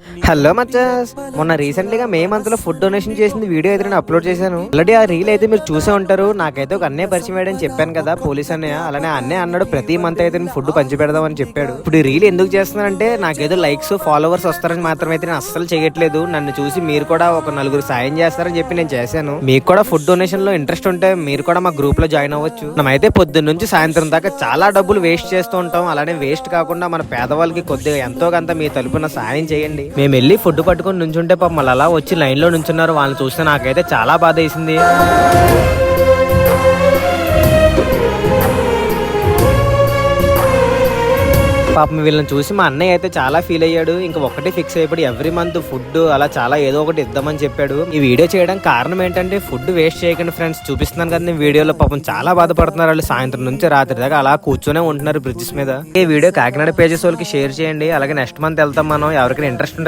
Hello మచ్చస్, మొన్న రీసెంట్లీగా May month లో food donation చేసింది వీడియో అయితే నేను అప్లోడ్ చేశాను. ఆల్రెడీ ఆ రీల్ అయితే మీరు చూసే ఉంటారు. నాకైతే ఒక అన్నయ్య పరిచయం వేయడని చెప్పాను కదా, పోలీస్ అన్నయ్య. అలానే అన్నయ్య అన్నాడు ప్రతి మంత్ అయితే నేను ఫుడ్ పంచి పెడదామని చెప్పాడు. ఇప్పుడు ఈ రీల్ ఎందుకు చేస్తున్నానంటే నాకేదో లైక్స్ ఫాలోవర్స్ వస్తారని మాత్రం అయితే నేను అస్సలు చేయట్లేదు. నన్ను చూసి మీరు కూడా ఒక నలుగురు సాయం చేస్తారని చెప్పి నేను చేశాను. మీకు కూడా ఫుడ్ డొనేషన్ లో ఇంట్రెస్ట్ ఉంటే మీరు కూడా మా గ్రూప్ లో జాయిన్ అవ్వచ్చు. మనమైతే పొద్దున్న నుంచి సాయంత్రం దాకా చాలా డబ్బులు వేస్ట్ చేస్తూ ఉంటాం. అలానే వేస్ట్ కాకుండా మన పేదవాళ్ళకి కొద్దిగా ఎంతో కొంత మీ తలుపున సాయం చేయండి. మేము వెళ్ళి ఫుడ్ పట్టుకొని నుంచుంటే పాపం మళ్ళీ అలా వచ్చి లైన్ లో నుంచున్నారు. వాళ్ళని చూస్తే నాకైతే చాలా బాధ వేసింది. పాపం వీళ్ళని చూసి మా అన్నయ్య అయితే చాలా ఫీల్ అయ్యాడు. ఇంకా ఒక్కటే ఫిక్స్ అయిపోయి ఎవ్రీ మంత్ ఫుడ్ అలా చాలా ఏదో ఒకటి ఇద్దామని చెప్పాడు. ఈ వీడియో చేయడం కారణం ఏంటంటే ఫుడ్ వేస్ట్ చేయకండి ఫ్రెండ్స్. చూపిస్తున్నాను కదా నేను వీడియోలో, పాపం చాలా బాధపడుతున్నారు. వాళ్ళు సాయంత్రం నుంచి రాత్రి దాకా అలా కూర్చొనే ఉంటున్నారు బ్రిడ్జెస్ మీద. ఈ వీడియో కాకినాడ పేజెస్ వాళ్ళకి షేర్ చేయండి. అలాగే నెక్స్ట్ మంత్ వెళ్తాం మనం. ఎవరికైనా ఇంట్రెస్ట్ ఉంటే